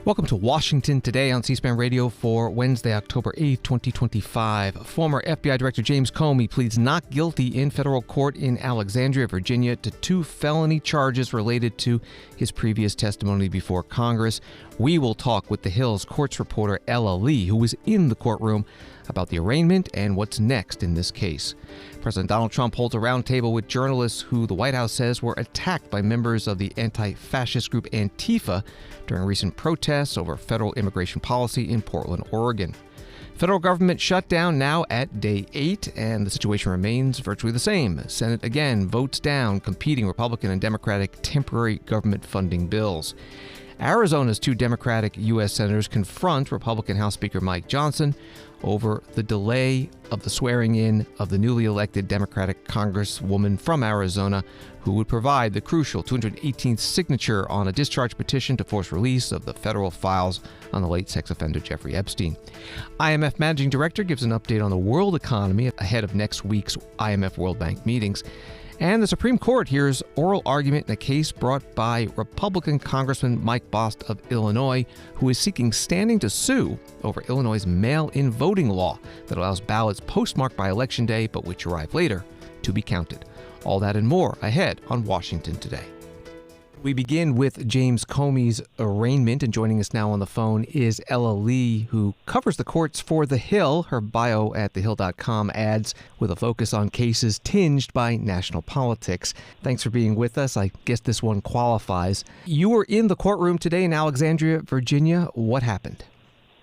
Welcome to Washington Today on C-SPAN Radio for Wednesday, October 8th, 2025. Former FBI Director James Comey pleads not guilty in federal court in Alexandria, Virginia, to 2 felony charges related to his previous testimony before Congress. We will talk with The Hill's courts reporter Ella Lee, who was in the courtroom, about the arraignment and what's next in this case. President Donald Trump holds a roundtable with journalists who the White House says were attacked by members of the anti-fascist group Antifa during recent protests over federal immigration policy in Portland, Oregon. Federal government shutdown now at day 8, and the situation remains virtually the same. Senate again votes down competing Republican and Democratic temporary government funding bills. Arizona's 2 Democratic U.S. senators confront Republican House Speaker Mike Johnson over the delay of the swearing-in of the newly elected Democratic Congresswoman from Arizona, who would provide the crucial 218th signature on a discharge petition to force release of the federal files on the late sex offender Jeffrey Epstein. IMF Managing Director gives an update on the world economy ahead of next week's IMF World Bank meetings. And the Supreme Court hears oral argument in a case brought by Republican Congressman Mike Bost of Illinois, who is seeking standing to sue over Illinois' mail-in voting law that allows ballots postmarked by Election Day, but which arrive later, to be counted. All that and more ahead on Washington Today. We begin with James Comey's arraignment, and joining us now on the phone is Ella Lee, who covers the courts for The Hill. Her bio at thehill.com adds, with a focus on cases tinged by national politics. Thanks for being with us. I guess this one qualifies. You were in the courtroom today in Alexandria, Virginia. What happened?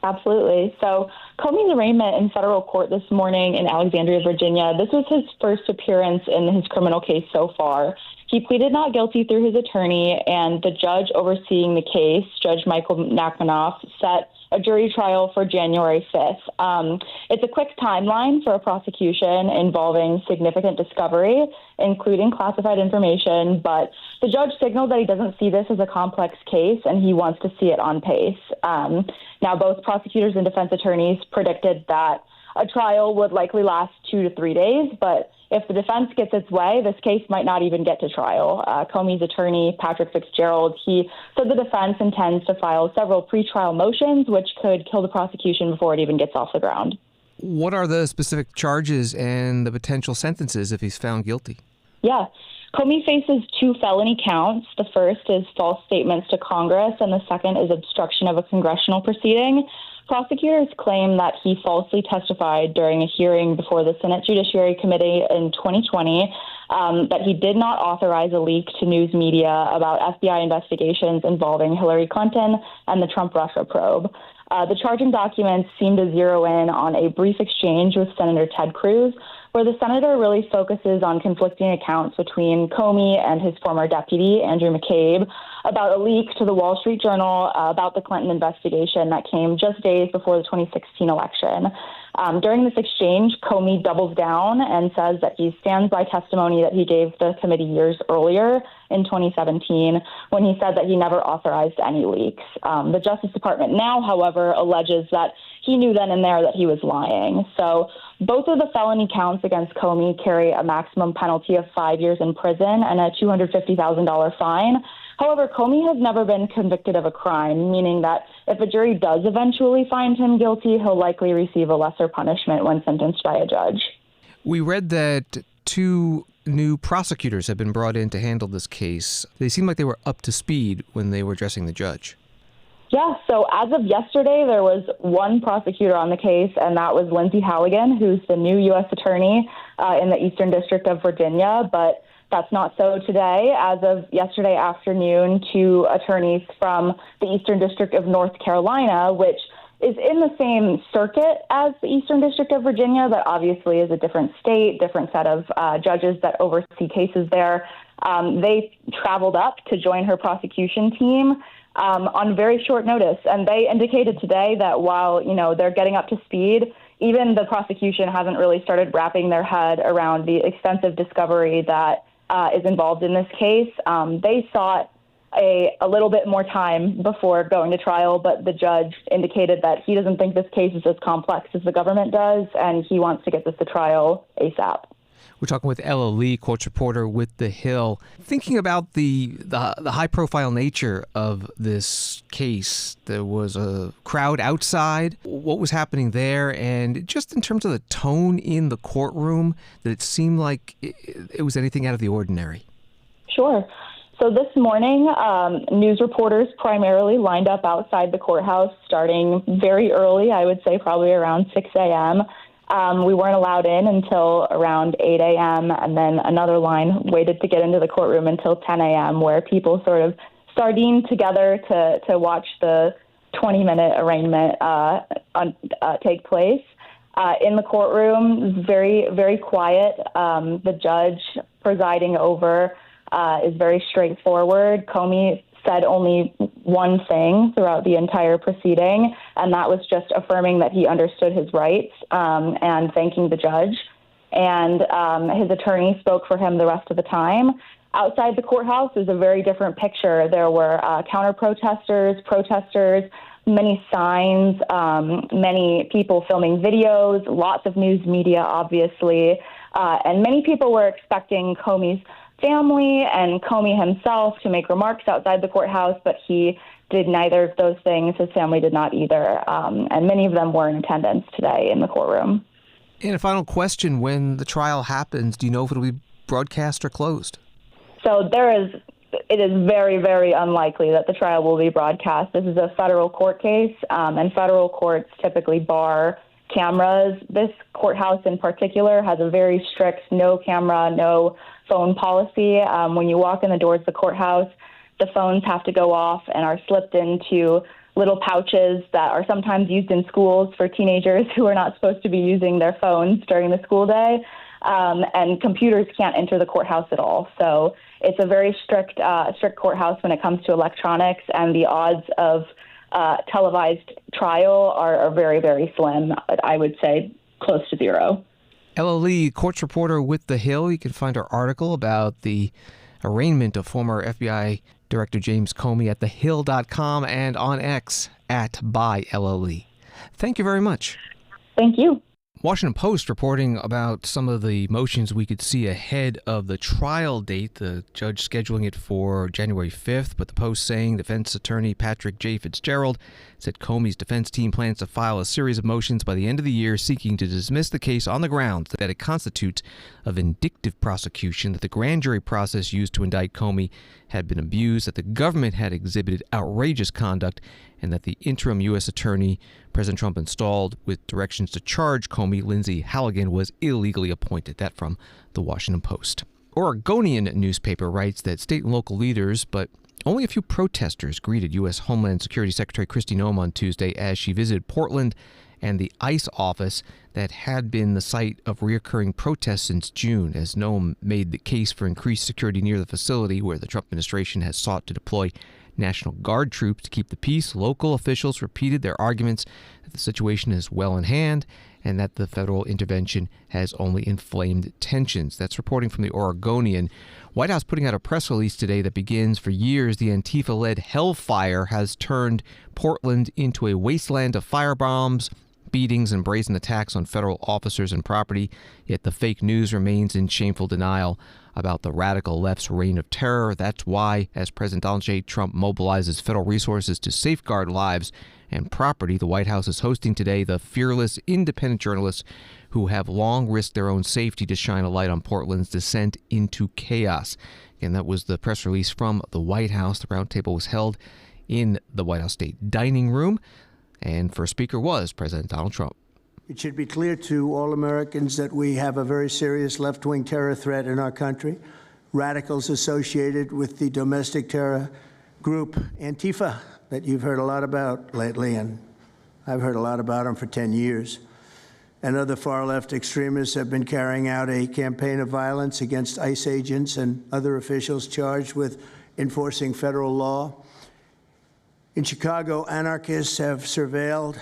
Absolutely. So Comey's arraignment in federal court this morning in Alexandria, Virginia, this was his first appearance in his criminal case so far. He pleaded not guilty through his attorney, and the judge overseeing the case, Judge Michael Nachmanoff, set a jury trial for January 5th. It's a quick timeline for a prosecution involving significant discovery, including classified information, but the judge signaled that he doesn't see this as a complex case and he wants to see it on pace. Now, both prosecutors and defense attorneys predicted that a trial would likely last 2 to 3 days, but if the defense gets its way, this case might not even get to trial. Comey's attorney, Patrick Fitzgerald, he said the defense intends to file several pretrial motions, which could kill the prosecution before it even gets off the ground. What are the specific charges and the potential sentences if he's found guilty? Yeah. Comey faces 2 felony counts. The first is false statements to Congress, and the second is obstruction of a congressional proceeding. Prosecutors claim that he falsely testified during a hearing before the Senate Judiciary Committee in 2020 that he did not authorize a leak to news media about FBI investigations involving Hillary Clinton and the Trump-Russia probe. The charging documents seem to zero in on a brief exchange with Senator Ted Cruz, where the senator really focuses on conflicting accounts between Comey and his former deputy, Andrew McCabe, about a leak to the Wall Street Journal about the Clinton investigation that came just days before the 2016 election. During this exchange, Comey doubles down and says that he stands by testimony that he gave the committee years earlier in 2017 when he said that he never authorized any leaks. The Justice Department now, however, alleges that he knew then and there that he was lying. So both of the felony counts against Comey carry a maximum penalty of 5 years in prison and a $250,000 fine. However, Comey has never been convicted of a crime, meaning that if a jury does eventually find him guilty, he'll likely receive a lesser punishment when sentenced by a judge. We read that 2 new prosecutors have been brought in to handle this case. They seem like they were up to speed when they were addressing the judge. Yeah, so as of yesterday, there was 1 prosecutor on the case, and that was Lindsay Halligan, who's the new U.S. attorney in the Eastern District of Virginia. But that's not so today. As of yesterday afternoon, 2 attorneys from the Eastern District of North Carolina, which is in the same circuit as the Eastern District of Virginia, but obviously is a different state, different set of judges that oversee cases there. They traveled up to join her prosecution team on very short notice. And they indicated today that while, they're getting up to speed, even the prosecution hasn't really started wrapping their head around the extensive discovery that is involved in this case. They sought a little bit more time before going to trial, but the judge indicated that he doesn't think this case is as complex as the government does, and he wants to get this to trial ASAP. We're talking with Ella Lee, courts reporter with The Hill. Thinking about the high-profile nature of this case, there was a crowd outside. What was happening there? And just in terms of the tone in the courtroom, that it seemed like it was anything out of the ordinary. Sure. So this morning, news reporters primarily lined up outside the courthouse starting very early, I would say probably around 6 a.m., we weren't allowed in until around 8 a.m., and then another line waited to get into the courtroom until 10 a.m., where people sort of sardined together to watch the 20-minute arraignment take place. In the courtroom, very, very quiet. The judge presiding over is very straightforward. Comey said only one thing throughout the entire proceeding, and that was just affirming that he understood his rights and thanking the judge. And his attorney spoke for him the rest of the time. Outside the courthouse is a very different picture. There were counter-protesters, protesters, many signs, many people filming videos, lots of news media, obviously, and many people were expecting Comey's family and Comey himself to make remarks outside the courthouse, but he did neither of those things. His family did not either, and many of them were in attendance today in the courtroom. And a final question, when the trial happens, do you know if it'll be broadcast or closed? So it is very, very unlikely that the trial will be broadcast. This is a federal court case, and federal courts typically bar cameras. This courthouse in particular has a very strict no camera, no phone policy. When you walk in the doors of the courthouse, the phones have to go off and are slipped into little pouches that are sometimes used in schools for teenagers who are not supposed to be using their phones during the school day. And computers can't enter the courthouse at all. So it's a very strict courthouse when it comes to electronics, and the odds of televised trial are very, very slim. I would say close to zero. Ella Lee, courts reporter with The Hill. You can find her article about the arraignment of former FBI Director James Comey at thehill.com and on X @byLLE. Thank you very much. Thank you. Washington Post reporting about some of the motions we could see ahead of the trial date, the judge scheduling it for January 5th, but the Post saying defense attorney Patrick J. Fitzgerald said Comey's defense team plans to file a series of motions by the end of the year seeking to dismiss the case on the grounds that it constitutes a vindictive prosecution, that the grand jury process used to indict Comey had been abused, that the government had exhibited outrageous conduct, and that the interim U.S. attorney President Trump installed with directions to charge Comey, Lindsay Halligan, was illegally appointed. That from the Washington Post. Oregonian newspaper writes that state and local leaders, but only a few protesters, greeted U.S. Homeland Security Secretary Kristi Noem on Tuesday as she visited Portland and the ICE office that had been the site of recurring protests since June, as Noem made the case for increased security near the facility where the Trump administration has sought to deploy National Guard troops to keep the peace. Local officials repeated their arguments that the situation is well in hand and that the federal intervention has only inflamed tensions. That's reporting from the Oregonian. White House putting out a press release today that begins, for years, the Antifa-led hellfire has turned Portland into a wasteland of firebombs, beatings, and brazen attacks on federal officers and property, yet the fake news remains in shameful denial about the radical left's reign of terror. That's why, as President Donald J. Trump mobilizes federal resources to safeguard lives and property, the White House is hosting today the fearless, independent journalists who have long risked their own safety to shine a light on Portland's descent into chaos. And that was the press release from the White House. The roundtable was held in the White House State Dining Room, and first speaker was President Donald Trump. It should be clear to all Americans that we have a very serious left-wing terror threat in our country. Radicals associated with the domestic terror group Antifa that you've heard a lot about lately, and I've heard a lot about them for 10 years. And other far-left extremists have been carrying out a campaign of violence against ICE agents and other officials charged with enforcing federal law. In Chicago, anarchists have surveilled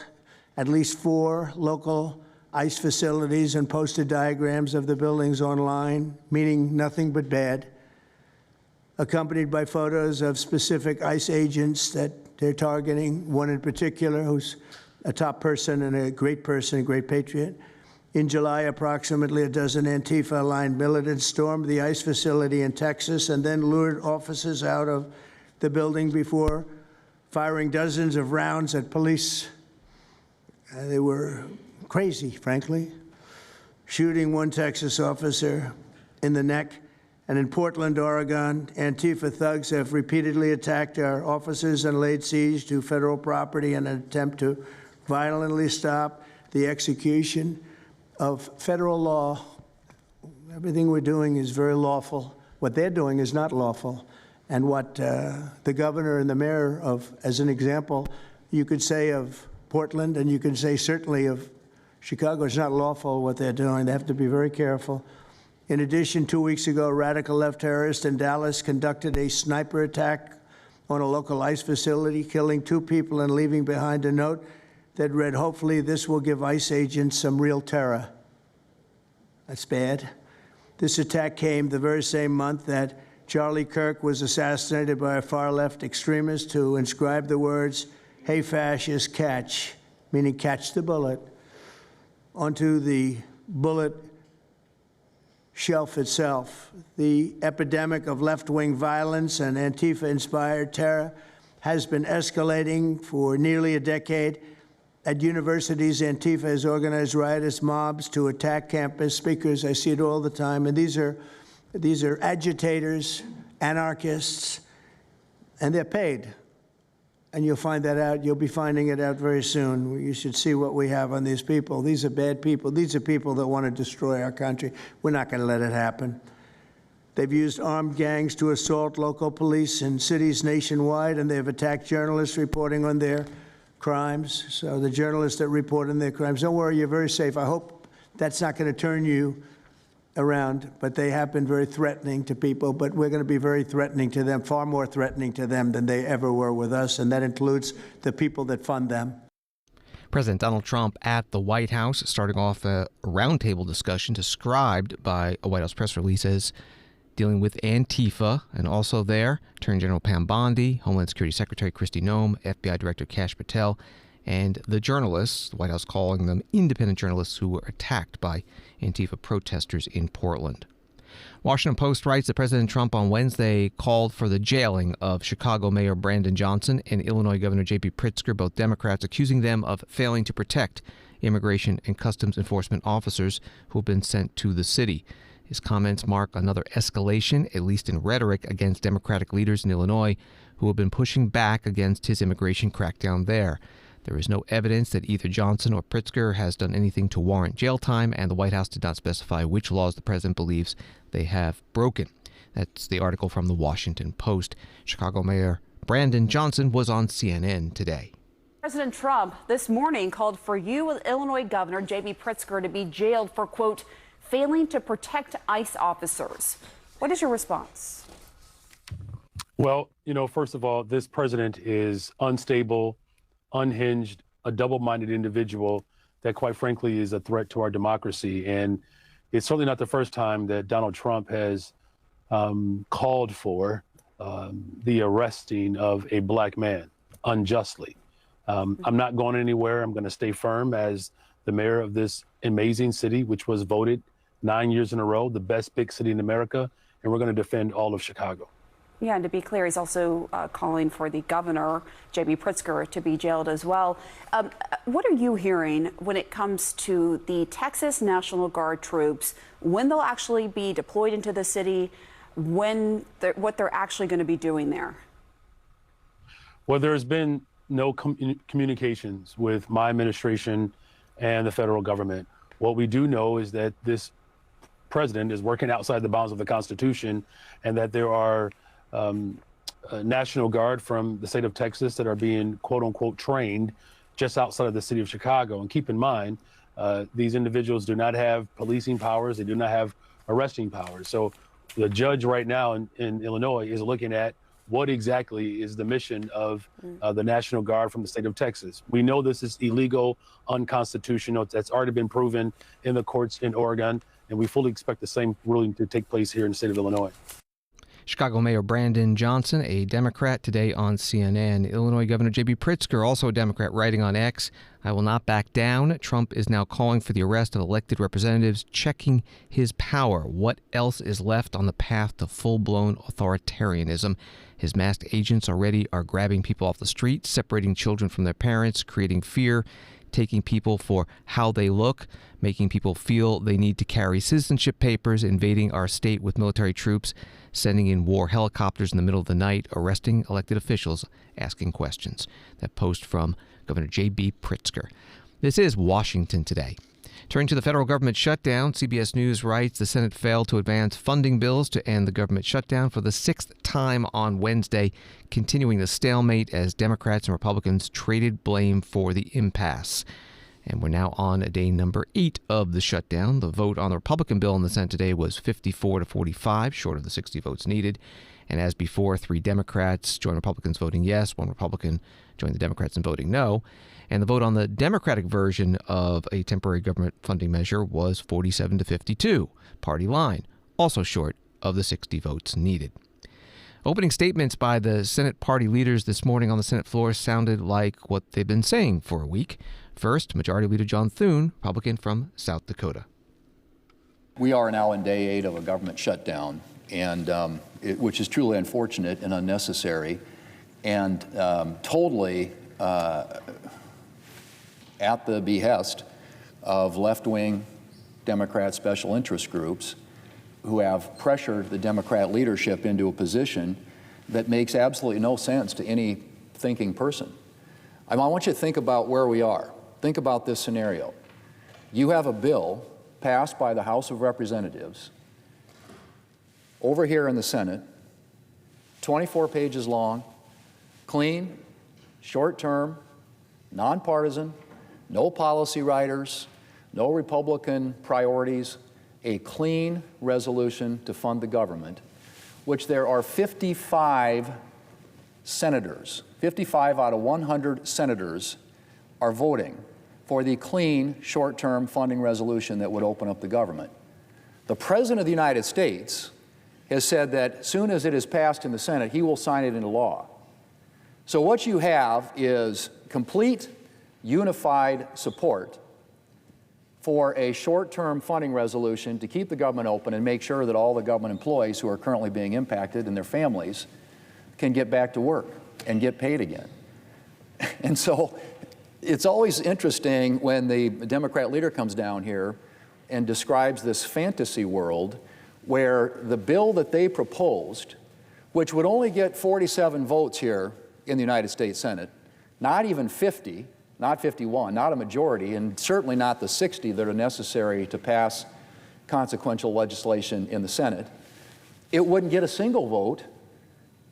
at least 4 local ICE facilities and posted diagrams of the buildings online, meaning nothing but bad, accompanied by photos of specific ICE agents that they're targeting, one in particular who's a top person and a great patriot. In July, approximately a dozen Antifa-aligned militants stormed the ICE facility in Texas and then lured officers out of the building before firing dozens of rounds at police. They were crazy, frankly, shooting one Texas officer in the neck. And in Portland, Oregon, Antifa thugs have repeatedly attacked our officers and laid siege to federal property in an attempt to violently stop the execution of federal law. Everything we're doing is very lawful. What they're doing is not lawful. And what the governor and the mayor of, as an example, you could say of Portland, and you can say certainly of Chicago, it's not lawful what they're doing. They have to be very careful. In addition, 2 weeks ago, radical left terrorists in Dallas conducted a sniper attack on a local ICE facility, killing 2 people and leaving behind a note that read, "Hopefully this will give ICE agents some real terror." That's bad. This attack came the very same month that Charlie Kirk was assassinated by a far-left extremist who inscribed the words, "Hey, fascist, catch," meaning catch the bullet, onto the bullet shelf itself. The epidemic of left-wing violence and Antifa-inspired terror has been escalating for nearly a decade. At universities, Antifa has organized riotous mobs to attack campus speakers. I see it all the time. And these are agitators, anarchists, and they're paid. And you'll find that out. You'll be finding it out very soon. You should see what we have on these people. These are bad people. These are people that want to destroy our country. We're not going to let it happen. They've used armed gangs to assault local police in cities nationwide, and they've attacked journalists reporting on their crimes. So the journalists that report on their crimes, don't worry, you're very safe. I hope that's not going to turn you around, but they have been very threatening to people, but we're going to be very threatening to them, far more threatening to them than they ever were with us, and that includes the people that fund them. President Donald Trump at the White House, starting off a roundtable discussion described by a White House press release as dealing with Antifa, and also there, Attorney General Pam Bondi, Homeland Security Secretary Kristi Noem, FBI Director Kash Patel, and the journalists, the White House calling them independent journalists who were attacked by Antifa protesters in Portland. Washington Post writes that President Trump on Wednesday called for the jailing of Chicago Mayor Brandon Johnson and Illinois Governor J.B. Pritzker, both Democrats, accusing them of failing to protect immigration and customs enforcement officers who have been sent to the city. His comments mark another escalation, at least in rhetoric, against Democratic leaders in Illinois who have been pushing back against his immigration crackdown there. There is no evidence that either Johnson or Pritzker has done anything to warrant jail time, and the White House did not specify which laws the president believes they have broken. That's the article from the Washington Post. Chicago Mayor Brandon Johnson was on CNN today. President Trump this morning called for Illinois Governor J.B. Pritzker to be jailed for, quote, failing to protect ICE officers. What is your response? Well, first of all, this president is unstable, unhinged, a double-minded individual that, quite frankly, is a threat to our democracy. And it's certainly not the first time that Donald Trump has called for the arresting of a black man unjustly. I'm not going anywhere. I'm going to stay firm as the mayor of this amazing city, which was voted 9 years in a row the best big city in America, and we're going to defend all of Chicago. Yeah, and to be clear, he's also calling for the governor, J.B. Pritzker, to be jailed as well. What are you hearing when it comes to the Texas National Guard troops, when they'll actually be deployed into the city, what they're actually going to be doing there? Well, there's been no communications with my administration and the federal government. What we do know is that this president is working outside the bounds of the Constitution, and that there are National Guard from the state of Texas that are being, quote unquote, trained just outside of the city of Chicago. And keep in mind, these individuals do not have policing powers. They do not have arresting powers. So the judge right now in Illinois is looking at what exactly is the mission of the National Guard from the state of Texas. We know this is illegal, unconstitutional. That's already been proven in the courts in Oregon, and we fully expect the same ruling to take place here in the state of Illinois. Chicago Mayor Brandon Johnson, a Democrat, today on CNN. Illinois Governor J.B. Pritzker, also a Democrat, writing on X, "I will not back down. Trump is now calling for the arrest of elected representatives, checking his power. What else is left on the path to full-blown authoritarianism? His masked agents already are grabbing people off the street, separating children from their parents, creating fear, taking people for how they look, making people feel they need to carry citizenship papers, invading our state with military troops, sending in war helicopters in the middle of the night, arresting elected officials, asking questions." That post from Governor J.B. Pritzker. This is Washington Today. Turning to the federal government shutdown, CBS News writes the Senate failed to advance funding bills to end the government shutdown for the sixth time on Wednesday, continuing the stalemate as Democrats and Republicans traded blame for the impasse. And we're now on day number 8 of the shutdown. The vote on the Republican bill in the Senate today was 54 to 45, short of the 60 votes needed. And as before, 3 Democrats joined Republicans voting yes, 1 Republican joined the Democrats in voting no. And the vote on the Democratic version of a temporary government funding measure was 47 to 52, party line, also short of the 60 votes needed. Opening statements by the Senate party leaders this morning on the Senate floor sounded like what they've been saying for a week. First, Majority Leader John Thune, Republican from South Dakota. We are now in day 8 of a government shutdown, and which is truly unfortunate and unnecessary, and totally at the behest of left-wing Democrat special interest groups who have pressured the Democrat leadership into a position that makes absolutely no sense to any thinking person. I want you to think about where we are. Think about this scenario. You have a bill passed by the House of Representatives over here in the Senate, 24 pages long, clean, short-term, nonpartisan, no policy writers, no Republican priorities, a clean resolution to fund the government, which there are 55 senators, 55 out of 100 senators are voting for the clean, short-term funding resolution that would open up the government. The President of the United States has said that as soon as it is passed in the Senate, he will sign it into law. So what you have is complete, unified support for a short-term funding resolution to keep the government open and make sure that all the government employees who are currently being impacted and their families can get back to work and get paid again. And so it's always interesting when the Democrat leader comes down here and describes this fantasy world where the bill that they proposed, which would only get 47 votes here in the United States Senate, not even 50, not 51, not a majority, and certainly not the 60 that are necessary to pass consequential legislation in the Senate, it wouldn't get a single vote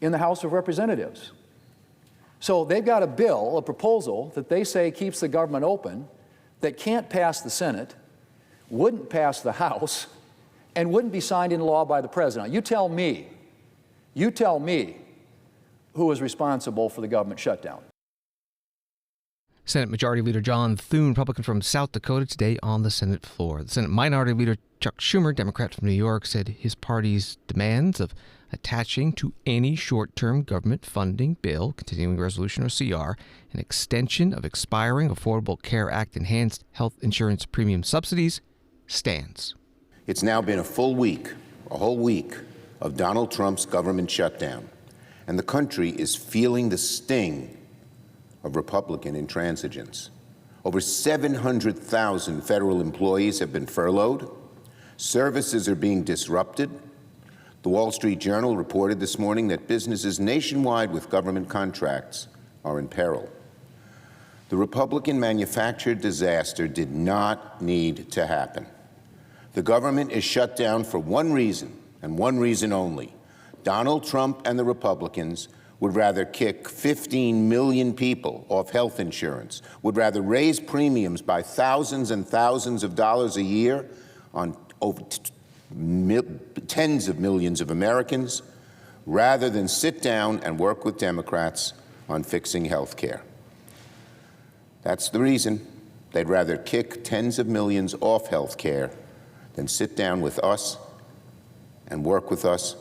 in the House of Representatives. So they've got a bill, a proposal that they say keeps the government open, that can't pass the Senate, wouldn't pass the House, and wouldn't be signed into law by the President. You tell me who is responsible for the government shutdown. Senate Majority Leader John Thune, Republican from South Dakota, today on the Senate floor. The Senate Minority Leader Chuck Schumer, Democrat from New York, said his party's demands of attaching to any short-term government funding bill, continuing resolution or CR, an extension of expiring Affordable Care Act enhanced health insurance premium subsidies, stands. It's now been a whole week of Donald Trump's government shutdown, and the country is feeling the sting of Republican intransigence. Over 700,000 federal employees have been furloughed. Services are being disrupted. The Wall Street Journal reported this morning that businesses nationwide with government contracts are in peril. The Republican manufactured disaster did not need to happen. The government is shut down for one reason, and one reason only. Donald Trump and the Republicans would rather kick 15 million people off health insurance, would rather raise premiums by thousands and thousands of dollars a year on over tens of millions of Americans, rather than sit down and work with Democrats on fixing health care. That's the reason. They'd rather kick tens of millions off health care than sit down with us and work with us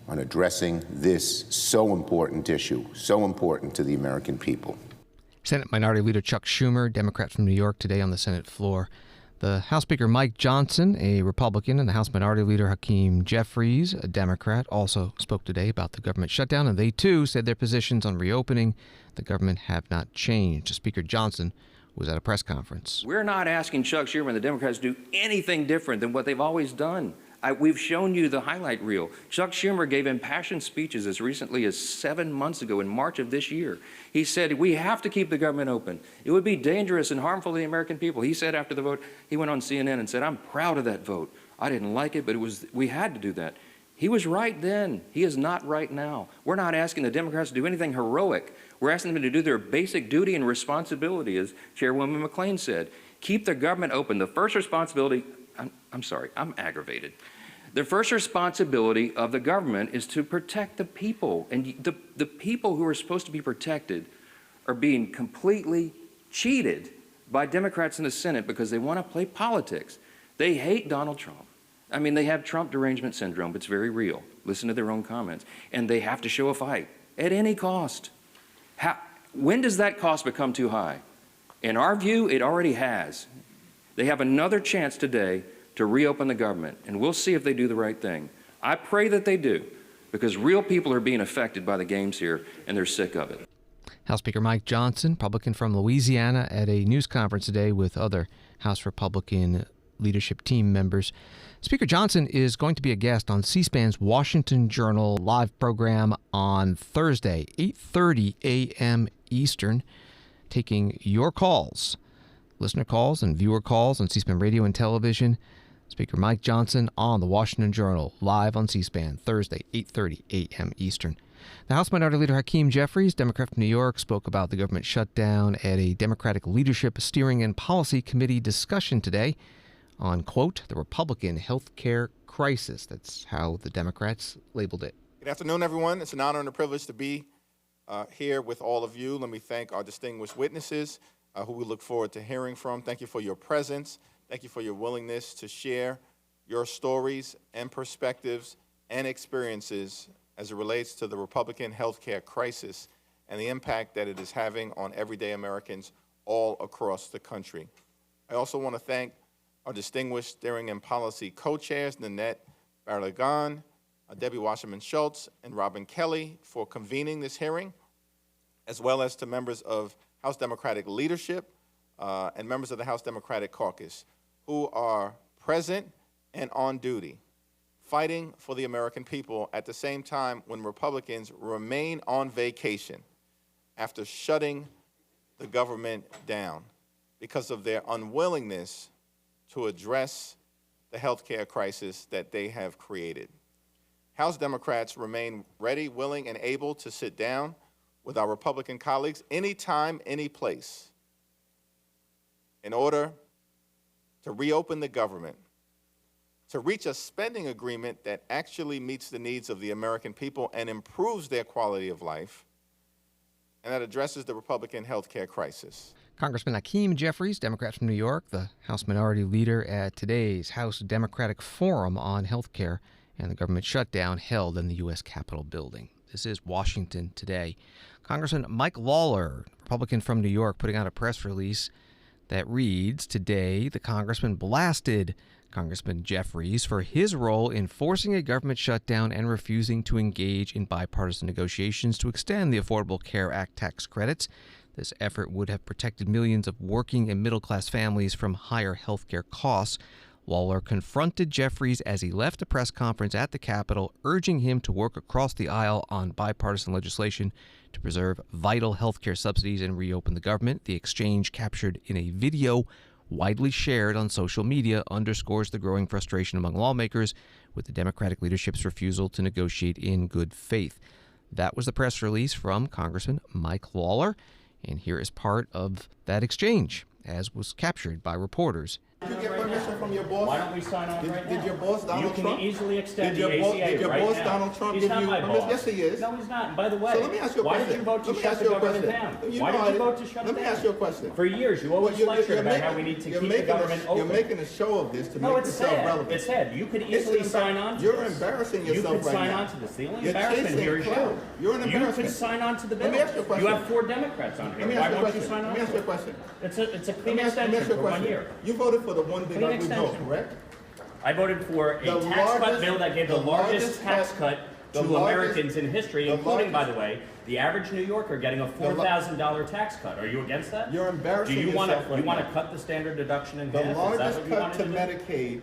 on addressing this so important issue, so important to the American people. Senate Minority Leader Chuck Schumer, Democrat from New York, today on the Senate floor. The House Speaker Mike Johnson, a Republican, and the House Minority Leader Hakeem Jeffries, a Democrat, also spoke today about the government shutdown, and they too said their positions on reopening the government have not changed. Speaker Johnson was at a press conference. We're not asking Chuck Schumer and the Democrats to do anything different than what they've always done. We've shown you the highlight reel. Chuck Schumer gave impassioned speeches as recently as 7 months ago in March of this year. He said, we have to keep the government open. It would be dangerous and harmful to the American people. He said after the vote, he went on CNN and said, I'm proud of that vote. I didn't like it, but we had to do that. He was right then. He is not right now. We're not asking the Democrats to do anything heroic. We're asking them to do their basic duty and responsibility, as Chairwoman McClain said. Keep the government open. The first responsibility, I'm sorry, I'm aggravated. The first responsibility of the government is to protect the people. And the people who are supposed to be protected are being completely cheated by Democrats in the Senate because they want to play politics. They hate Donald Trump. I mean, they have Trump derangement syndrome. It's very real. Listen to their own comments. And they have to show a fight at any cost. When does that cost become too high? In our view, it already has. They have another chance today to reopen the government, and we'll see if they do the right thing. I pray that they do, because real people are being affected by the games here, and they're sick of it. House Speaker Mike Johnson, Republican from Louisiana, at a news conference today with other House Republican leadership team members. Speaker Johnson is going to be a guest on C-SPAN's Washington Journal live program on Thursday, 8:30 a.m. Eastern, taking your calls, listener calls and viewer calls on C-SPAN radio and television. Speaker Mike Johnson on the Washington Journal, live on C-SPAN, Thursday, 8:30 a.m. Eastern. The House Minority Leader Hakeem Jeffries, Democrat from New York, spoke about the government shutdown at a Democratic Leadership Steering and Policy Committee discussion today on, quote, the Republican health care crisis. That's how the Democrats labeled it. Good afternoon, everyone. It's an honor and a privilege to be here with all of you. Let me thank our distinguished witnesses who we look forward to hearing from. Thank you for your presence. Thank you for your willingness to share your stories and perspectives and experiences as it relates to the Republican healthcare crisis and the impact that it is having on everyday Americans all across the country. I also want to thank our distinguished steering and policy co-chairs, Nanette Barragan, Debbie Wasserman-Schultz, and Robin Kelly for convening this hearing, as well as to members of House Democratic leadership and members of the House Democratic Caucus who are present and on duty, fighting for the American people at the same time when Republicans remain on vacation after shutting the government down because of their unwillingness to address the health care crisis that they have created. House Democrats remain ready, willing, and able to sit down with our Republican colleagues anytime, any place, in order to reopen the government, to reach a spending agreement that actually meets the needs of the American people and improves their quality of life, and that addresses the Republican health care crisis. Congressman Hakeem Jeffries, Democrat from New York, the House Minority Leader at today's House Democratic Forum on health care and the government shutdown held in the U.S. Capitol building. This is Washington Today. Congressman Mike Lawler, Republican from New York, putting out a press release that reads, today the congressman blasted Congressman Jeffries for his role in forcing a government shutdown and refusing to engage in bipartisan negotiations to extend the Affordable Care Act tax credits. This effort would have protected millions of working and middle-class families from higher health care costs. Lawler confronted Jeffries as he left a press conference at the Capitol, urging him to work across the aisle on bipartisan legislation to preserve vital health care subsidies and reopen the government. The exchange, captured in a video widely shared on social media, underscores the growing frustration among lawmakers with the Democratic leadership's refusal to negotiate in good faith. That was the press release from Congressman Mike Lawler, and here is part of that exchange, as was captured by reporters. Did you get permission permission from your boss? Why don't we sign on right now? Did your boss, Donald Trump? You can easily extend the ACA Did your right boss, now. Donald Trump, He's give not you my permission? boss. Yes, he is. No, he's not. And by the way, So let me ask you a question. Why did you vote to shut the government down? Why did you vote to shut it down? Let me ask you a question. For years, you always lectured about how we need to keep the government open. You're making a show of this to make yourself relevant. It's sad. You could easily sign on to You're this. embarrassing yourself You could right sign now. on to this. The only You're embarrassment chasing here is clout. you. You're an You embarrassment. could sign on to the bill. Let me ask you a question. You have 4 Democrats on here. Let me Why ask you a won't you question. sign on Let me ask to you a it? question. It's a Let clean me ask extension you a for 1 question. year. You voted for the one big Clean ugly bill, extension. correct? I voted for a tax cut bill that gave the largest tax cut to Americans in history, including, by the way, the average New Yorker getting a $4,000 tax cut. Are you against that? You're embarrassing yourself right now. You want to cut the standard deduction in half? The Is that largest what you cut wanted to do? Medicaid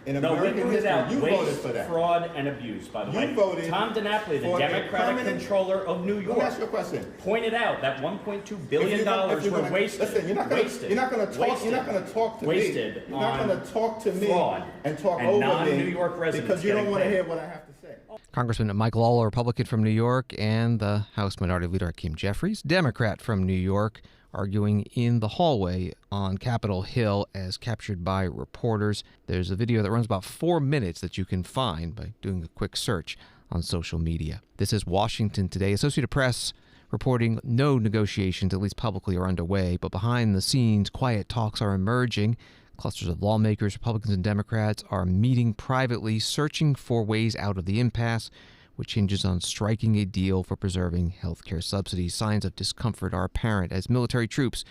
in No, we American rooted history. out You voted waste, for that. fraud, and abuse, by the You way. voted Tom DiNapoli, the for a Democratic permanent- controller of New Let me York, ask you a question. pointed out that $1.2 billion If you're were gonna- wasted. Listen, you're not going to talk. You're not going to talk to me. Wasted You're not going to talk to me fraud and talk and over non-New me York residents because you don't getting want to paid. hear what I have to say. Congressman Mike Lawler, Republican from New York, and the House Minority Leader Hakeem Jeffries, Democrat from New York, arguing in the hallway on Capitol Hill as captured by reporters. There's a video that runs about 4 minutes that you can find by doing a quick search on social media. This is Washington Today. Associated Press reporting no negotiations, at least publicly, are underway, but behind the scenes, quiet talks are emerging. Clusters of lawmakers, Republicans and Democrats, are meeting privately, searching for ways out of the impasse, which hinges on striking a deal for preserving health care subsidies. Signs of discomfort are apparent as military troops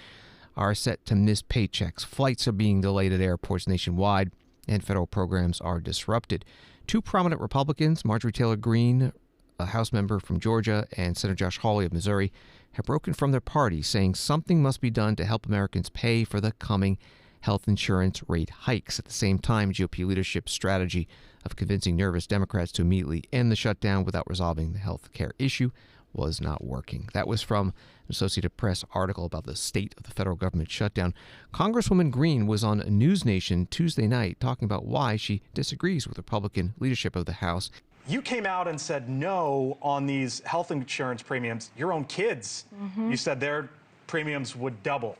are set to miss paychecks. Flights are being delayed at airports nationwide, and federal programs are disrupted. 2 prominent Republicans, Marjorie Taylor Greene, a House member from Georgia, and Senator Josh Hawley of Missouri, have broken from their party, saying something must be done to help Americans pay for the coming health insurance rate hikes. At the same time, GOP leadership's strategy of convincing nervous Democrats to immediately end the shutdown without resolving the health care issue was not working. That was from an Associated Press article about the state of the federal government shutdown. Congresswoman Greene was on News Nation Tuesday night talking about why she disagrees with Republican leadership of the House. You came out and said no on these health insurance premiums. Your own kids, you said their premiums would double.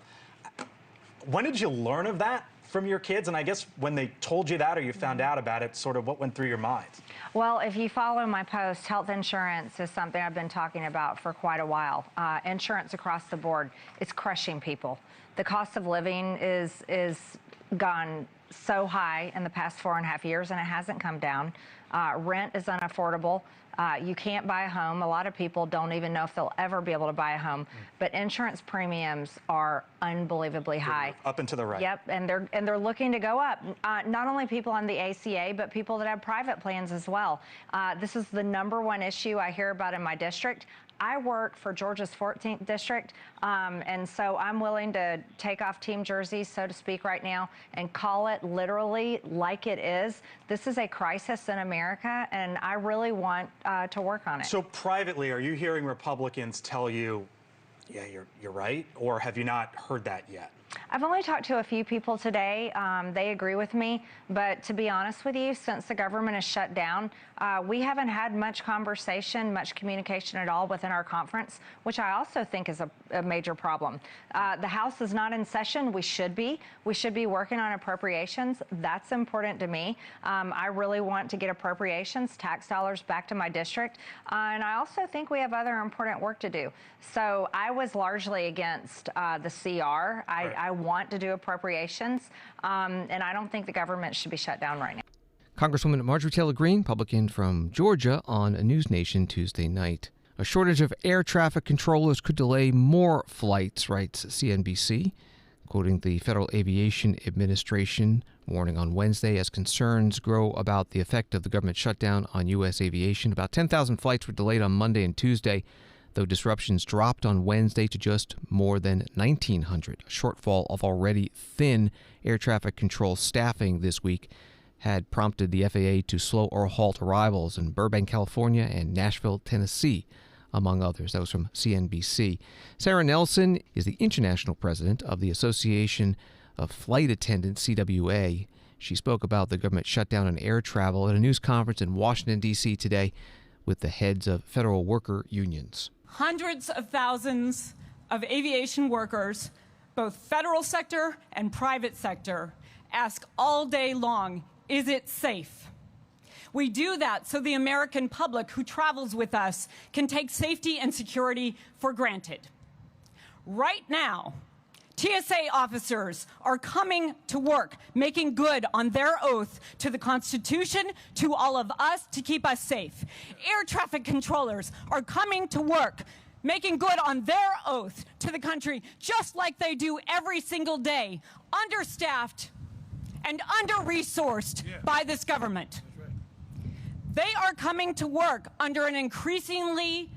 When did you learn of that from your kids? And I guess when they told you that or you found out about it, sort of what went through your mind? Well, if you follow my post, health insurance is something I've been talking about for quite a while. Insurance across the board, it's crushing people. The cost of living is gone so high in the past 4.5 years, and it hasn't come down. Rent is unaffordable. You can't buy a home. A lot of people don't even know if they'll ever be able to buy a home. But insurance premiums are unbelievably high. Up and to the right. Yep, and they're looking to go up. Not only people on the ACA, but people that have private plans as well. This is the #1 issue I hear about in my district. I work for Georgia's 14th district, and so I'm willing to take off team jerseys, so to speak, right now and call it literally like it is. This is a crisis in America, and I really want to work on it. So privately, are you hearing Republicans tell you, yeah, you're right, or have you not heard that yet? I've only talked to a few people today. They agree with me. But to be honest with you, since the government is shut down, we haven't had much conversation, much communication at all within our conference, which I also think is a major problem. The House is not in session. We should be. We should be working on appropriations. That's important to me. I really want to get appropriations, tax dollars back to my district. And I also think we have other important work to do. So I was largely against the CR. I want to do appropriations, and I don't think the government should be shut down right now. Congresswoman Marjorie Taylor Greene, Republican from Georgia, on News Nation Tuesday night. A shortage of air traffic controllers could delay more flights, writes CNBC, quoting the Federal Aviation Administration, warning on Wednesday as concerns grow about the effect of the government shutdown on U.S. aviation. About 10,000 flights were delayed on Monday and Tuesday, though disruptions dropped on Wednesday to just more than 1,900. A shortfall of already thin air traffic control staffing this week had prompted the FAA to slow or halt arrivals in Burbank, California, and Nashville, Tennessee, among others. That was from CNBC. Sarah Nelson is the international president of the Association of Flight Attendants, CWA. She spoke about the government shutdown on air travel at a news conference in Washington, D.C. today with the heads of federal worker unions. Hundreds of thousands of aviation workers, both federal sector and private sector, ask all day long, is it safe? We do that so the American public who travels with us can take safety and security for granted. Right now, TSA officers are coming to work, making good on their oath to the Constitution, to all of us, to keep us safe. Air traffic controllers are coming to work, making good on their oath to the country, just like they do every single day, understaffed and under-resourced by this government. They are coming to work under an increasingly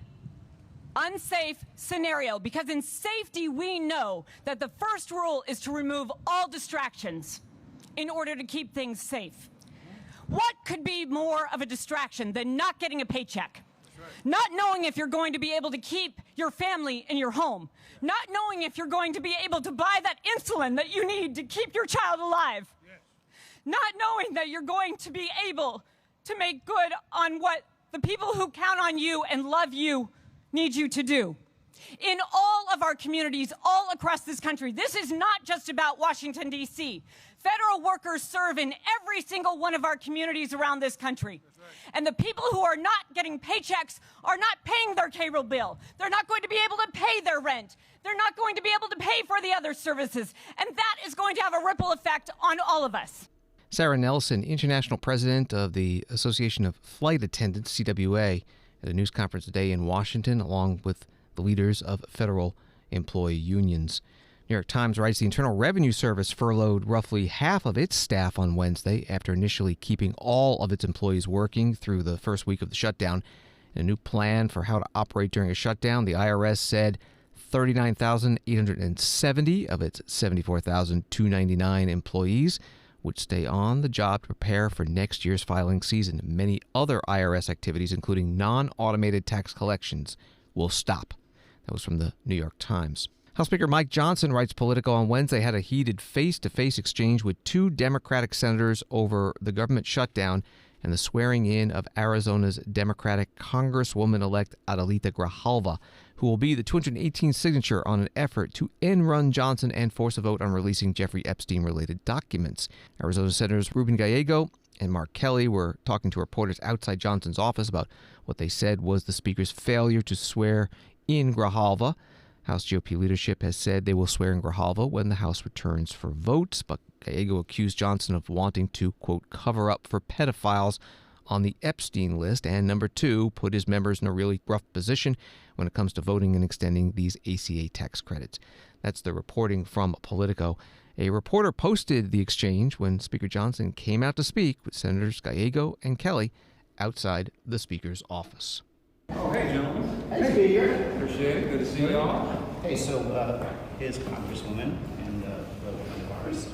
unsafe scenario, because in safety we know that the first rule is to remove all distractions in order to keep things safe. What could be more of a distraction than not getting a paycheck? Not knowing if you're going to be able to keep your family in your home. Not knowing if you're going to be able to buy that insulin that you need to keep your child alive. Not knowing that you're going to be able to make good on what the people who count on you and love you need you to do. In all of our communities, all across this country, this is not just about Washington, D.C. Federal workers serve in every single one of our communities around this country. And the people who are not getting paychecks are not paying their cable bill. They're not going to be able to pay their rent. They're not going to be able to pay for the other services. And that is going to have a ripple effect on all of us. Sarah Nelson, International President of the Association of Flight Attendants, CWA, at a news conference today in Washington, along with the leaders of federal employee unions. New York Times writes the Internal Revenue Service furloughed roughly half of its staff on Wednesday after initially keeping all of its employees working through the first week of the shutdown. In a new plan for how to operate during a shutdown, the IRS said 39,870 of its 74,299 employees would stay on the job to prepare for next year's filing season. Many other IRS activities, including non-automated tax collections, will stop. That was from the New York Times. House Speaker Mike Johnson, writes Politico, on Wednesday had a heated face-to-face exchange with two Democratic senators over the government shutdown and the swearing in of Arizona's Democratic Congresswoman-elect Adelita Grijalva, who will be the 218th signature on an effort to end-run Johnson and force a vote on releasing Jeffrey Epstein-related documents. Arizona Senators Ruben Gallego and Mark Kelly were talking to reporters outside Johnson's office about what they said was the Speaker's failure to swear in Grijalva. House GOP leadership has said they will swear in Grijalva when the House returns for votes, but Gallego accused Johnson of wanting to, quote, cover up for pedophiles on the Epstein list, and number two, put his members in a really rough position when it comes to voting and extending these ACA tax credits. That's the reporting from Politico. A reporter posted the exchange when Speaker Johnson came out to speak with Senators Gallego and Kelly outside the Speaker's office. Oh, hey, gentlemen. Nice to be here. Appreciate it. Good to see you all. Hey, so here's Congresswoman and one of ours,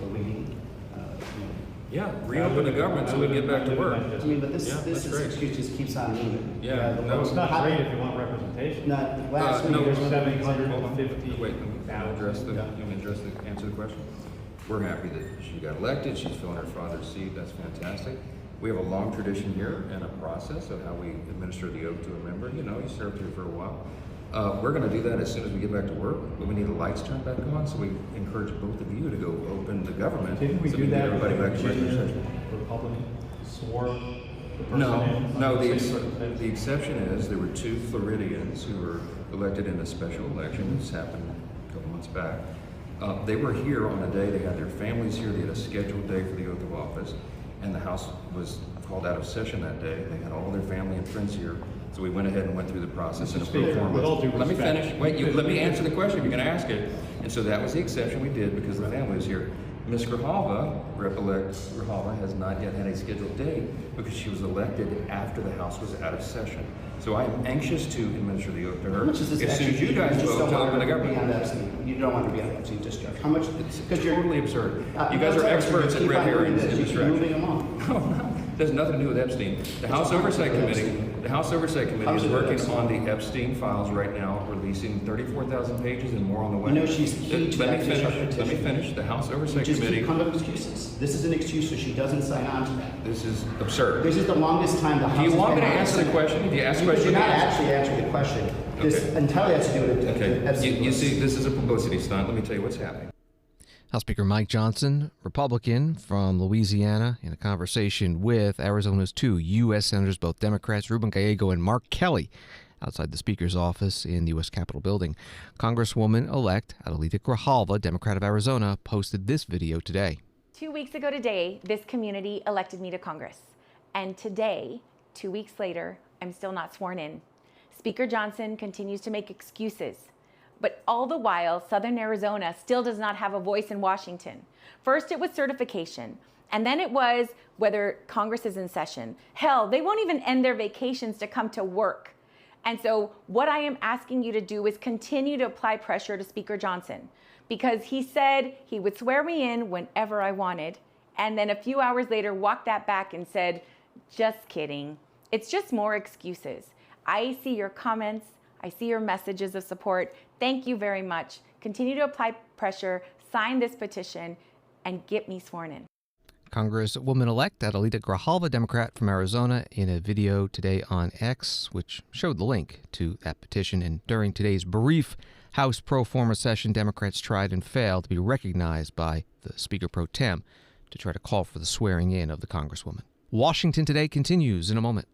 the leading. Yeah, reopen the government so we can get back to work. I mean, but this excuse just keeps on moving. Yeah, no, it's not great if you want representation. Not last week. No, 750. Wait, let me answer the question. We're happy that she got elected. She's filling her father's seat. That's fantastic. We have a long tradition here and a process of how we administer the oath to a member. You know, you served here for a while. We're going to do that as soon as we get back to work, but we need the lights turned back on, so we encourage both of you to go open the government. Didn't we so do that? Everybody back to Virginia Republican swore the person No. The exception is there were two Floridians who were elected in a special election. This happened a couple months back. They were here on a day. They had their families here. They had a scheduled day for the oath of office, and the House was called out of session that day. They had all their family and friends here. So we went ahead and went through the process and approved form. Let me finish. Wait, let me answer the question if you're going to ask it. And so that was the exception we did because the family was here. Ms. Grijalva, Rep-elect Grijalva, has not yet had a scheduled date because she was elected after the House was out of session. So I am anxious to administer the oath to her. How much is this as soon as you guys vote to open the government. You don't want to be on Epstein discharge. How much? It's totally absurd. You guys are experts at red herrings and distraction. No. There's nothing to do with Epstein. The House Oversight Committee is working on the Epstein files right now, releasing 34,000 pages and more on the way. You know she's key to Let me finish. The House Oversight Committee. Just come up with excuses. This is an excuse, so she doesn't sign on to that. This is absurd. This is the longest time the House. Do you want me to answer the question? If you ask the question, you're not actually answering the question. This entirely has to do with Epstein. You see, this is a publicity stunt. Let me tell you what's happening. House Speaker Mike Johnson, Republican from Louisiana, in a conversation with Arizona's two U.S. Senators, both Democrats, Ruben Gallego and Mark Kelly, outside the Speaker's office in the U.S. Capitol building. Congresswoman-elect Adelita Grijalva, Democrat of Arizona, posted this video today. 2 weeks ago today, this community elected me to Congress. And today, 2 weeks later, I'm still not sworn in. Speaker Johnson continues to make excuses. But all the while, Southern Arizona still does not have a voice in Washington. First, it was certification. And then it was whether Congress is in session. Hell, they won't even end their vacations to come to work. And so what I am asking you to do is continue to apply pressure to Speaker Johnson, because he said he would swear me in whenever I wanted. And then a few hours later, walked that back and said, just kidding. It's just more excuses. I see your comments. I see your messages of support. Thank you very much. Continue to apply pressure, sign this petition, and get me sworn in. Congresswoman-elect Adelita Grijalva, Democrat from Arizona, in a video today on X, which showed the link to that petition. And during today's brief House pro forma session, Democrats tried and failed to be recognized by the Speaker pro tem to try to call for the swearing in of the Congresswoman. Washington Today continues in a moment.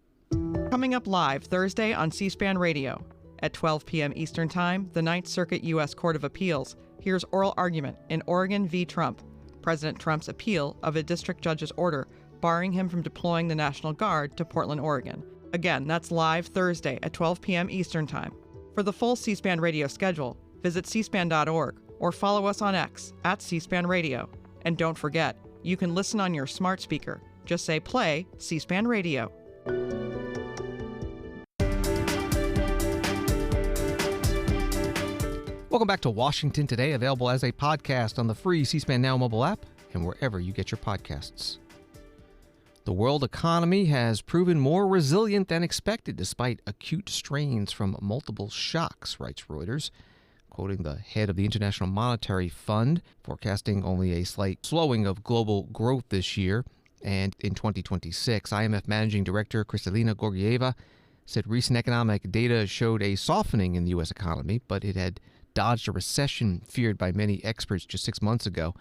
Coming up live Thursday on C-SPAN Radio. At 12 p.m. Eastern Time, the Ninth Circuit U.S. Court of Appeals hears oral argument in Oregon v. Trump, President Trump's appeal of a district judge's order barring him from deploying the National Guard to Portland, Oregon. Again, that's live Thursday at 12 p.m. Eastern Time. For the full C-SPAN Radio schedule, visit cspan.org or follow us on X at C-SPAN Radio. And don't forget, you can listen on your smart speaker. Just say play C-SPAN Radio. Welcome back to Washington Today, available as a podcast on the free C-SPAN Now mobile app and wherever you get your podcasts. The world economy has proven more resilient than expected despite acute strains from multiple shocks, writes Reuters, quoting the head of the International Monetary Fund, forecasting only a slight slowing of global growth this year. And in 2026, IMF Managing Director Kristalina Georgieva said recent economic data showed a softening in the U.S. economy, but it had dodged a recession feared by many experts just 6 months ago.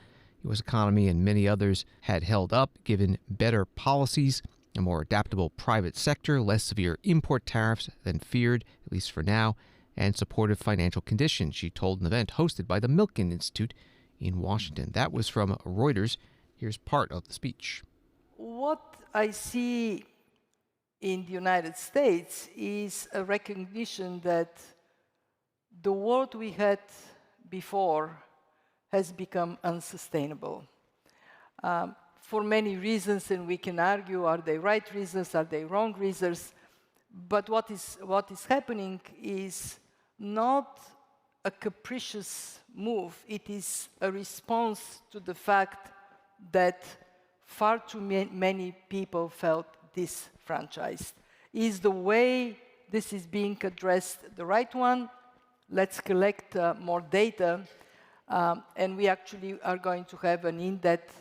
The U.S. economy and many others had held up given better policies, a more adaptable private sector, less severe import tariffs than feared, at least for now, and supportive financial conditions, she told an event hosted by the Milken Institute in Washington. That was from Reuters. Here's part of the speech. What I see in the United States is a recognition that the world we had before has become unsustainable. For many reasons, and we can argue, are they right reasons, are they wrong reasons? But what is happening is not a capricious move. It is a response to the fact that far too many people felt disfranchised. Is the way this is being addressed the right one? Let's collect more data, and we actually are going to have an in-depth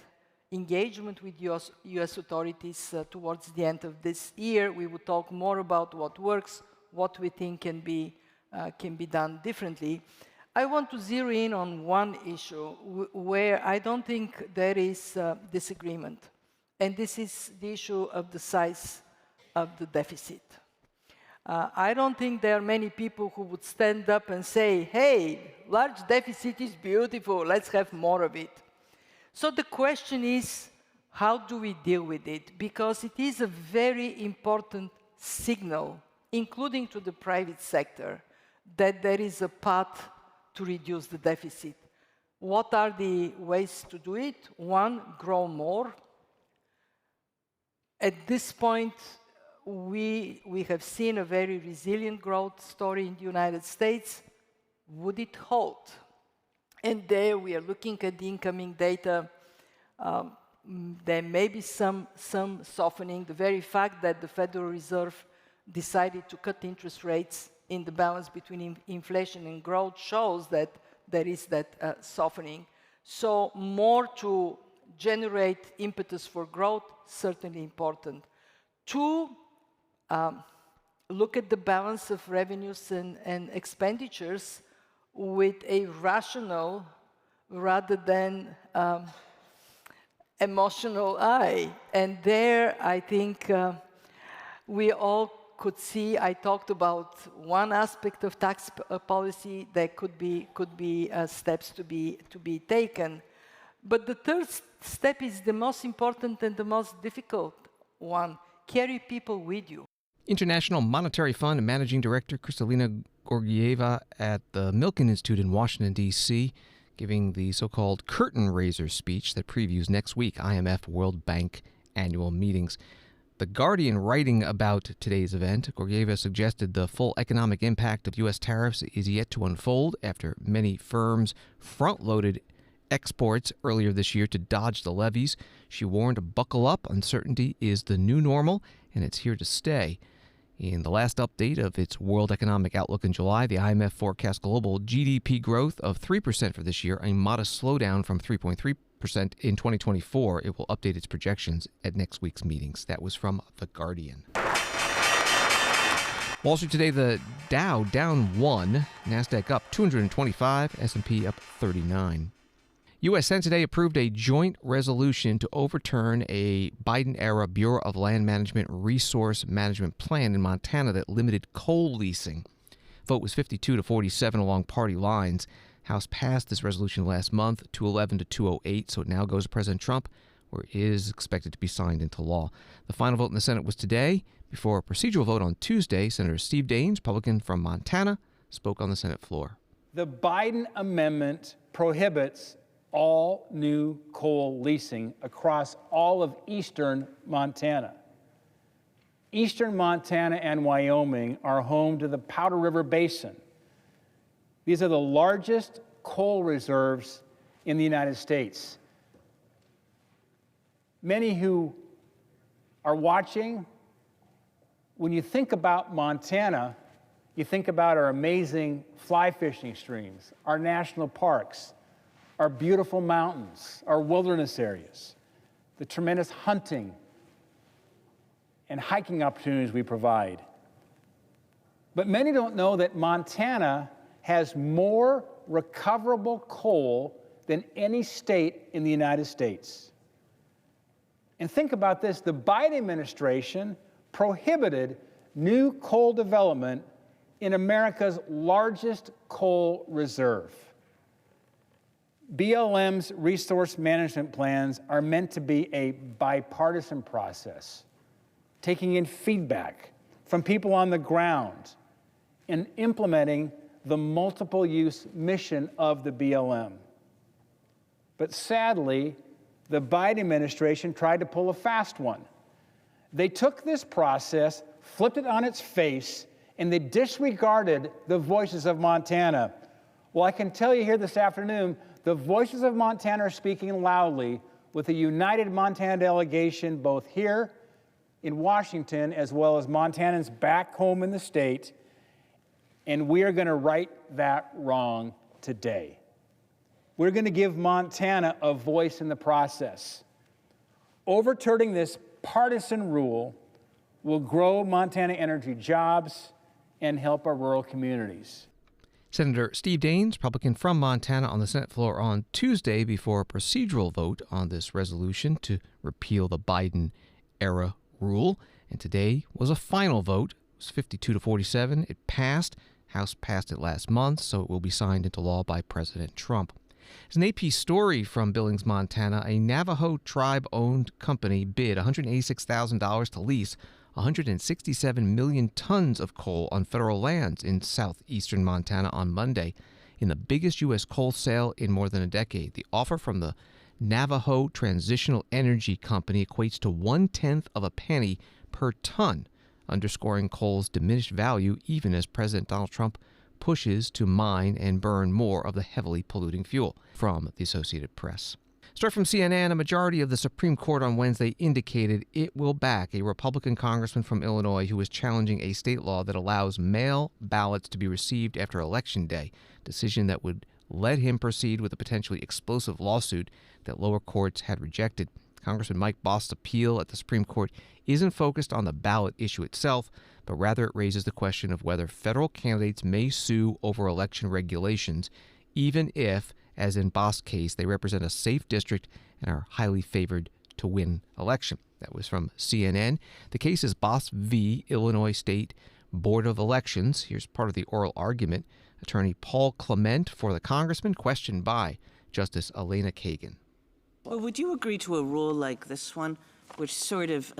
engagement with US authorities towards the end of this year. We will talk more about what works, what we think can be done differently. I want to zero in on one issue where I don't think there is disagreement, and this is the issue of the size of the deficit. I don't think there are many people who would stand up and say, hey, large deficit is beautiful, let's have more of it. So the question is, how do we deal with it? Because it is a very important signal, including to the private sector, that there is a path to reduce the deficit. What are the ways to do it? One, grow more. At this point, we have seen a very resilient growth story in the United States. Would it hold? And there we are looking at the incoming data. There may be some softening. The very fact that the Federal Reserve decided to cut interest rates in the balance between inflation and growth shows that there is that softening. So more to generate impetus for growth, certainly important. Two, look at the balance of revenues and expenditures with a rational rather than emotional I. And there, I think we all could see, I talked about one aspect of tax policy that could be steps to be taken. But the third step is the most important and the most difficult one. Carry people with you. International Monetary Fund Managing Director Kristalina Georgieva at the Milken Institute in Washington, D.C., giving the so-called curtain raiser speech that previews next week IMF World Bank annual meetings. The Guardian writing about today's event, Georgieva suggested the full economic impact of U.S. tariffs is yet to unfold after many firms front-loaded exports earlier this year to dodge the levies. She warned, buckle up, uncertainty is the new normal, and it's here to stay. In the last update of its World Economic Outlook in July, the IMF forecast global GDP growth of 3% for this year, a modest slowdown from 3.3% in 2024. It will update its projections at next week's meetings. That was from The Guardian. Wall Street today, the Dow down 1, NASDAQ up 225, S&P up 39. U.S. Senate today approved a joint resolution to overturn a Biden-era Bureau of Land Management resource management plan in Montana that limited coal leasing. Vote was 52-47 along party lines. House passed this resolution last month, 211 to 208, so it now goes to President Trump, where it is expected to be signed into law. The final vote in the Senate was today. Before a procedural vote on Tuesday, Senator Steve Daines, Republican from Montana, spoke on the Senate floor. The Biden amendment prohibits all new coal leasing across all of eastern Montana. Eastern Montana and Wyoming are home to the Powder River Basin. These are the largest coal reserves in the United States. Many who are watching, when you think about Montana, you think about our amazing fly fishing streams, our national parks, our beautiful mountains, our wilderness areas, the tremendous hunting and hiking opportunities we provide. But many don't know that Montana has more recoverable coal than any state in the United States. And think about this, the Biden administration prohibited new coal development in America's largest coal reserve. BLM's resource management plans are meant to be a bipartisan process, taking in feedback from people on the ground and implementing the multiple-use mission of the BLM. But sadly, the Biden administration tried to pull a fast one. They took this process, flipped it on its face, and they disregarded the voices of Montana. Well, I can tell you here this afternoon, the voices of Montana are speaking loudly with a united Montana delegation both here in Washington as well as Montanans back home in the state, and we are going to right that wrong today. We're going to give Montana a voice in the process. Overturning this partisan rule will grow Montana energy jobs and help our rural communities. Senator Steve Daines, Republican from Montana, on the Senate floor on Tuesday before a procedural vote on this resolution to repeal the Biden-era rule. And today was a final vote. It was 52-47. It passed. House passed it last month, so it will be signed into law by President Trump. It's an AP story from Billings, Montana. A Navajo tribe-owned company bid $186,000 to lease 167 million tons of coal on federal lands in southeastern Montana on Monday, in the biggest U.S. coal sale in more than a decade. The offer from the Navajo Transitional Energy Company equates to 1/10 of a penny per ton, underscoring coal's diminished value even as President Donald Trump pushes to mine and burn more of the heavily polluting fuel. From the Associated Press. Story from CNN, a majority of the Supreme Court on Wednesday indicated it will back a Republican congressman from Illinois who is challenging a state law that allows mail ballots to be received after Election Day, a decision that would let him proceed with a potentially explosive lawsuit that lower courts had rejected. Congressman Mike Bost's appeal at the Supreme Court isn't focused on the ballot issue itself, but rather it raises the question of whether federal candidates may sue over election regulations, even if, As in Boss' case, they represent a safe district and are highly favored to win election. That was from CNN. The case is Boss v. Illinois State Board of Elections. Here's part of the oral argument. Attorney Paul Clement for the congressman, questioned by Justice Elena Kagan. Well, would you agree to a rule like this one, which sort of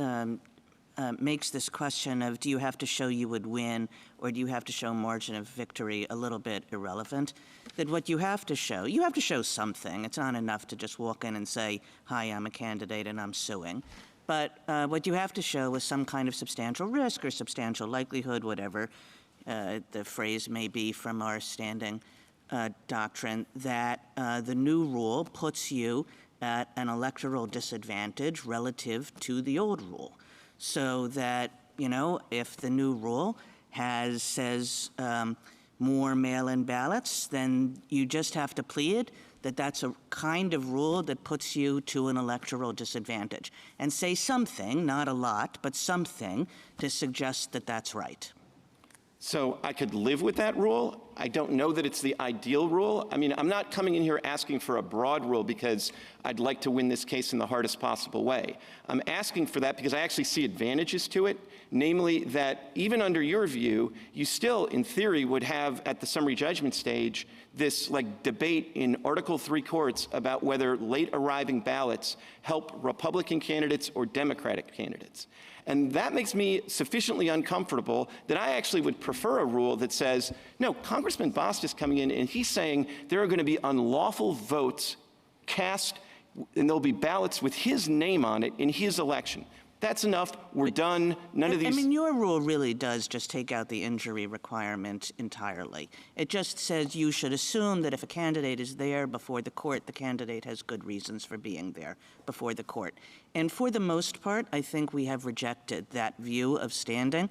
makes this question of do you have to show you would win or do you have to show margin of victory a little bit irrelevant? That what you have to show something. It's not enough to just walk in and say, hi, I'm a candidate and I'm suing. But what you have to show is some kind of substantial risk or substantial likelihood, whatever the phrase may be from our standing doctrine, that the new rule puts you at an electoral disadvantage relative to the old rule. So that, if the new rule says more mail-in ballots, then you just have to plead that that's a kind of rule that puts you to an electoral disadvantage. And say something, not a lot, but something to suggest that that's right. So I could live with that rule. I don't know that it's the ideal rule. I mean, I'm not coming in here asking for a broad rule because I'd like to win this case in the hardest possible way. I'm asking for that because I actually see advantages to it, namely that even under your view, you still, in theory, would have at the summary judgment stage this debate in Article III courts about whether late arriving ballots help Republican candidates or Democratic candidates. And that makes me sufficiently uncomfortable that I actually would prefer a rule that says, no, Congressman Bost is coming in and he's saying there are going to be unlawful votes cast and there'll be ballots with his name on it in his election. That's enough. We're done. None of these. I mean, your rule really does just take out the injury requirement entirely. It just says you should assume that if a candidate is there before the court, the candidate has good reasons for being there before the court. And for the most part, I think we have rejected that view of standing.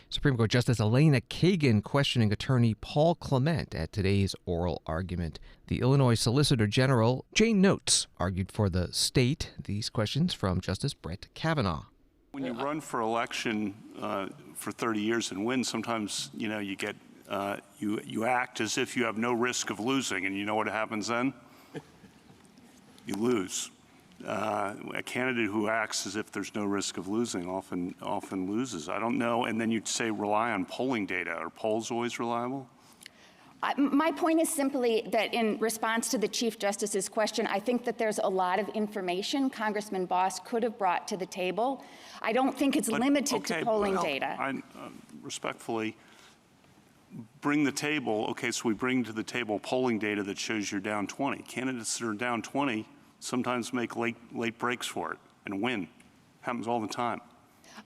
Supreme Court Justice Elena Kagan questioning attorney Paul Clement at today's oral argument. The Illinois Solicitor General, Jane Notes, argued for the state. These questions from Justice Brett Kavanaugh. When you run for election for 30 years and win, sometimes you get you act as if you have no risk of losing, and you know what happens then? You lose. A candidate who acts as if there's no risk of losing often loses. I don't know. And then you'd say rely on polling data. Are polls always reliable? My point is simply that in response to the Chief Justice's question, I think that there's a lot of information Congressman Bost could have brought to the table. I don't think it's limited to polling data. I respectfully bring the table. Okay, so we bring to the table polling data that shows you're down 20. Candidates that are down 20 sometimes make late breaks for it and win. Happens all the time.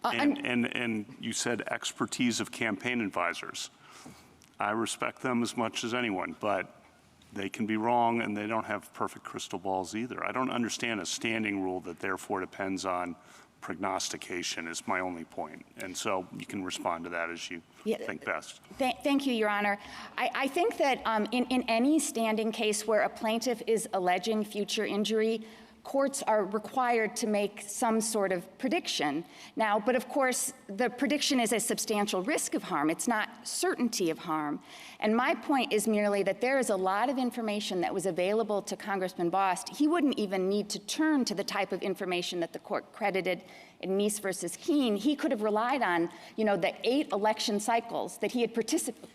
And you said expertise of campaign advisors. I respect them as much as anyone, but they can be wrong and they don't have perfect crystal balls either. I don't understand a standing rule that therefore depends on prognostication is my only point. And so you can respond to that as you think best. Thank you, Your Honor. I think that in any standing case where a plaintiff is alleging future injury, courts are required to make some sort of prediction. Now, but of course, the prediction is a substantial risk of harm. It's not certainty of harm. And my point is merely that there is a lot of information that was available to Congressman Bost. He wouldn't even need to turn to the type of information that the court credited in Meese versus Keene. He could have relied on, the 8 election cycles that he had participated.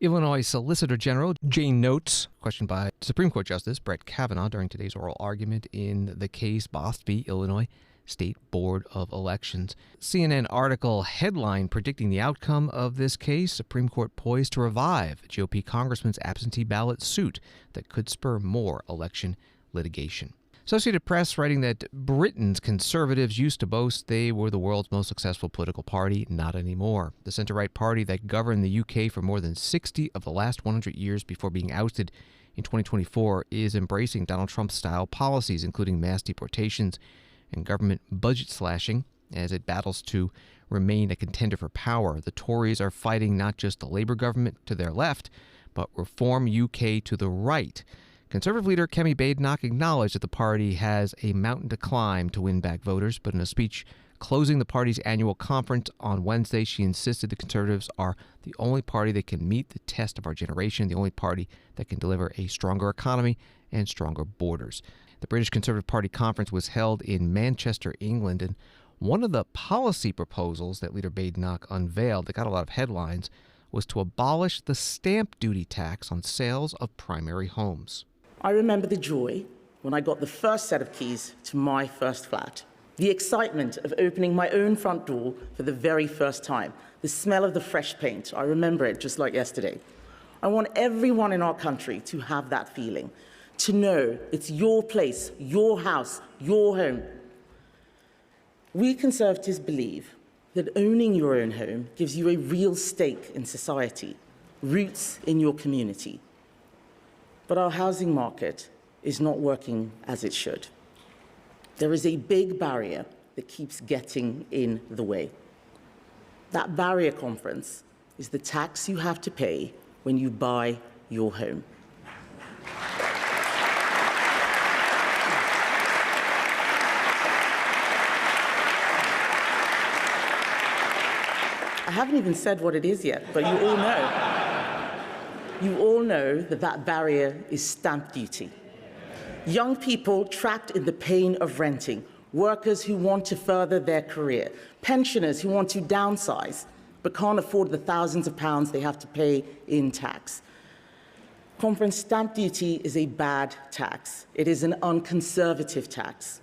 Illinois Solicitor General Jane Notes, questioned by Supreme Court Justice Brett Kavanaugh during today's oral argument in the case Bost v. Illinois State Board of Elections. CNN article headline predicting the outcome of this case, Supreme Court poised to revive GOP congressman's absentee ballot suit that could spur more election litigation. Associated Press writing that Britain's conservatives used to boast they were the world's most successful political party. Not anymore. The centre-right party that governed the UK for more than 60 of the last 100 years before being ousted in 2024 is embracing Donald Trump-style policies, including mass deportations and government budget slashing, as it battles to remain a contender for power. The Tories are fighting not just the Labour government to their left, but Reform UK to the right. Conservative leader Kemi Badenoch acknowledged that the party has a mountain to climb to win back voters, but in a speech closing the party's annual conference on Wednesday, she insisted the Conservatives are the only party that can meet the test of our generation, the only party that can deliver a stronger economy and stronger borders. The British Conservative Party conference was held in Manchester, England, and one of the policy proposals that Leader Badenoch unveiled that got a lot of headlines was to abolish the stamp duty tax on sales of primary homes. I remember the joy when I got the first set of keys to my first flat, the excitement of opening my own front door for the very first time, the smell of the fresh paint. I remember it just like yesterday. I want everyone in our country to have that feeling, to know it's your place, your house, your home. We Conservatives believe that owning your own home gives you a real stake in society, roots in your community. But our housing market is not working as it should. There is a big barrier that keeps getting in the way. That barrier, conference, is the tax you have to pay when you buy your home. I haven't even said what it is yet, but you all know. You all know that that barrier is stamp duty. Young people trapped in the pain of renting, workers who want to further their career, pensioners who want to downsize but can't afford the thousands of pounds they have to pay in tax. Conference, stamp duty is a bad tax. It is an unconservative tax.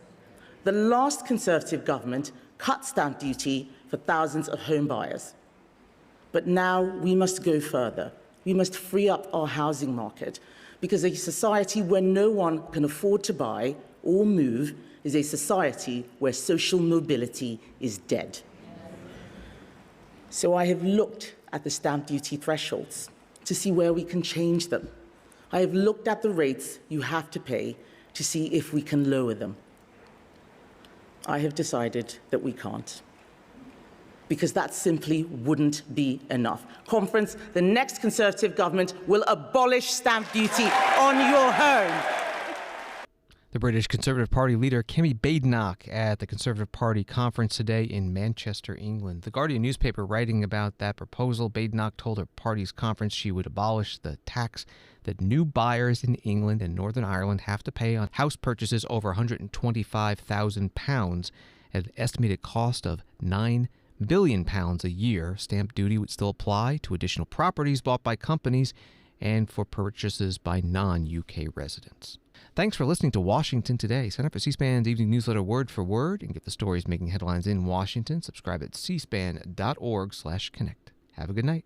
The last Conservative government cut stamp duty for thousands of home buyers. But now we must go further. We must free up our housing market, because a society where no one can afford to buy or move is a society where social mobility is dead. So I have looked at the stamp duty thresholds to see where we can change them. I have looked at the rates you have to pay to see if we can lower them. I have decided that we can't, because that simply wouldn't be enough. Conference, the next Conservative government will abolish stamp duty on your home. The British Conservative Party leader, Kemi Badenoch, at the Conservative Party conference today in Manchester, England. The Guardian newspaper writing about that proposal, Badenoch told her party's conference she would abolish the tax that new buyers in England and Northern Ireland have to pay on house purchases over £125,000 at an estimated cost of £9 billion a year. Stamp duty would still apply to additional properties bought by companies and for purchases by non-UK residents. Thanks for listening to Washington Today. Sign up for C-SPAN's evening newsletter word for word and get the stories making headlines in Washington. Subscribe at cspan.org/connect. Have a good night.